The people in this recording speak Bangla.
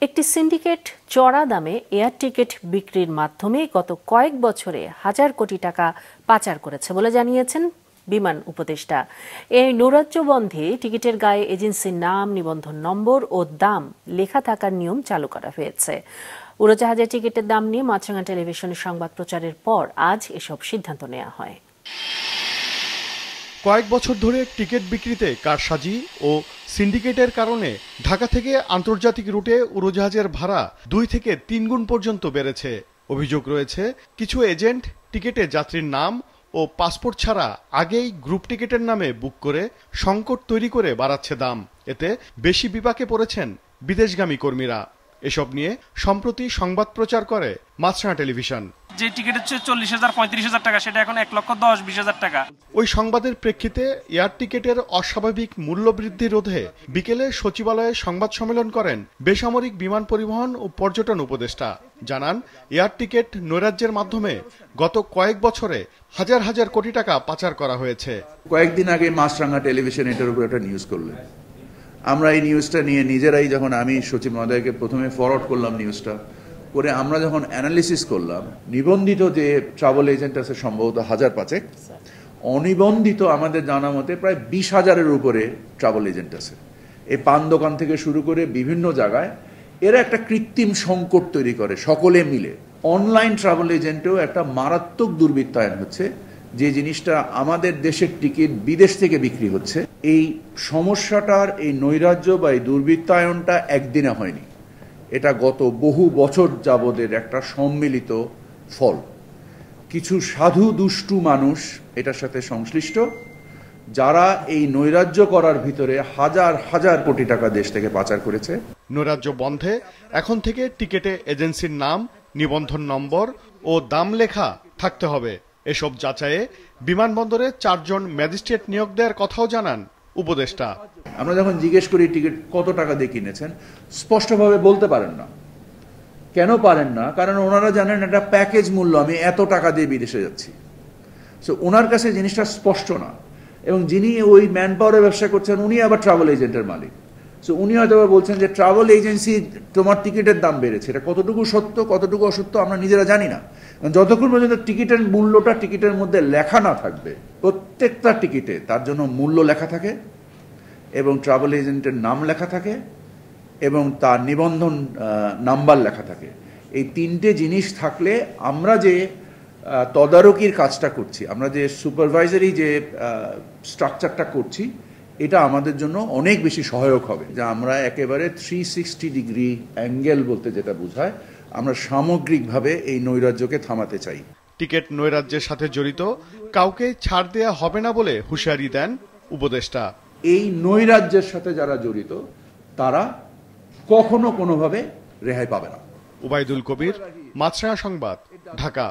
একটি সিন্ডিকেট চড়া দামে এয়ার টিকিট বিক্রির মাধ্যমে গত কয়েক বছরে হাজার কোটি টাকা পাচার করেছে বলে জানিয়েছেন বিমান উপদেষ্টা। এই নৈরাজ্য বন্ধে টিকিটের গায়ে এজেন্সির নাম, নিবন্ধন নম্বর ও দাম লেখা থাকার নিয়ম চালু করা হয়েছে। উড়োজাহাজের টিকিটের দাম নিয়ে মাছরাঙা টেলিভিশনের সংবাদ প্রচারের পর আজ এসব সিদ্ধান্ত নেওয়া হয়। কয়েক বছর ধরে টিকিট বিক্রিতে কারসাজি ও সিন্ডিকেটের কারণে ঢাকা থেকে আন্তর্জাতিক রুটে উড়োজাহাজের ভাড়া 2 থেকে 3 গুণ পর্যন্ত বেড়েছে। অভিযোগ রয়েছে, কিছু এজেন্ট টিকিটে যাত্রীর নাম ও পাসপোর্ট ছাড়া আগেই গ্রুপ টিকিটের নামে বুক করে সংকট তৈরি করে বাড়াচ্ছে দাম। এতে বেশি বিপাকে পড়েছেন বিদেশগামী কর্মীরা। এসব নিয়ে সম্প্রতি সংবাদ প্রচার করে মাছরাঙা টেলিভিশন। যে টিকিট হচ্ছে 40,000-35,000 টাকা, সেটা এখন 1,10,000-20,000 টাকা। ওই সংবাদের প্রেক্ষিতে এয়ার টিকিটের অস্বাভাবিক মূল্য বৃদ্ধি রোধে বিকেলে সচিবালয়ে সংবাদ সম্মেলন করেন বেসামরিক বিমান পরিবহন ও পর্যটন উপদেষ্টা। জানান, এয়ার টিকিট নৈরাজ্যের মাধ্যমে গত কয়েক বছরে হাজার হাজার কোটি টাকা পাচার করা হয়েছে। কয়েকদিন আগে মাছরাঙা টেলিভিশন এটার উপর একটা নিউজ করলেন। আমরা এই নিউজটা নিয়ে নিজেরাই যখন আমি সচিব মহোদয়কে প্রথমে ফরওয়ার্ড করলাম নিউজটা করে, আমরা যখন অ্যানালিসিস করলাম, নিবন্ধিত যে ট্রাভেল এজেন্ট আছে সম্ভবত 1,500, অনিবন্ধিত আমাদের জানা মতে প্রায় 20,000-এর উপরে ট্রাভেল এজেন্ট আছে। এই পান দোকান থেকে শুরু করে বিভিন্ন জায়গায় এরা একটা কৃত্রিম সংকট তৈরি করে সকলে মিলে। অনলাইন ট্রাভেল এজেন্টেও একটা মারাত্মক দুর্বৃত্তায়ন হচ্ছে, যে জিনিসটা আমাদের দেশের টিকিট বিদেশ থেকে বিক্রি হচ্ছে। এই সমস্যাটার এই নৈরাজ্য বা এই দুর্বৃত্তায়নটা একদিনে হয়নি, এটা গত বহু বছর যাবতের একটা সম্মিলিত ফল। কিছু সাধু দুষ্টু মানুষ এটার সাথে সংশ্লিষ্ট, যারা এই নৈরাজ্য করার ভিতরে হাজার হাজার কোটি টাকা দেশ থেকে পাচার করেছে। নৈরাজ্য বন্ধে এখন থেকে টিকিটে এজেন্সির নাম, নিবন্ধন নম্বর ও দাম লেখা থাকতে হবে। এসব যাচাইয়ে বিমানবন্দরে 4 জন ম্যাজিস্ট্রেট নিয়োগ দেওয়ার কথাও জানান উপদেষ্টা। আমরা যখন জিজ্ঞেস করি টিকিট কত টাকা দিয়ে কিনেছেন, স্পষ্টভাবে বলতে পারেন না। কেন পারেন না? কারণ ওনারা জানেন এটা প্যাকেজ মূল্য, আমি এত টাকা দিয়ে বিদেশে যাচ্ছি। সো ওনার কাছে জিনিসটা স্পষ্ট না। এবং যিনি ওই ম্যান পাওয়ারের ব্যবসা করছেন, উনি আবার ট্রাভেল এজেন্টের মালিক। সো উনি হয়তো বলছেন যে ট্রাভেল এজেন্সি তোমার টিকিটের দাম বেড়েছে। এটা কতটুকু সত্য কতটুকু অসত্য আমরা নিজেরা জানি না। যতক্ষণ পর্যন্ত টিকিটের মূল্যটা টিকিটের মধ্যে লেখা না থাকবে, প্রত্যেকটা টিকিটে তার জন্য মূল্য লেখা থাকে এবং ট্রাভেল এজেন্টের নাম লেখা থাকে এবং তার নিবন্ধন নাম্বার লেখা থাকে। এই 3টে জিনিস থাকলে আমরা যে তদারকির কাজটা করছি, আমরা যে সুপারভাইজারি যে স্ট্রাকচারটা করছি, এটা আমাদের জন্য অনেক বেশি সহায়ক হবে। যা আমরা একেবারে 360 ডিগ্রি অ্যাঙ্গেল বলতে যেটা বোঝায়, আমরা সামগ্রিকভাবে এই নৈরাজ্যকে থামাতে চাই। টিকিট নৈরাজ্যের সাথে জড়িত কাউকে ছাড় দেয়া হবে না বলে হুঁশিয়ারি দেন উপদেষ্টা। এই নৈরাজ্যের সাথে যারা জড়িত তারা কখনো কোনোভাবে রেহাই পাবে না। উবাইদুল কবির, মাছরাঙা সংবাদ, ঢাকা।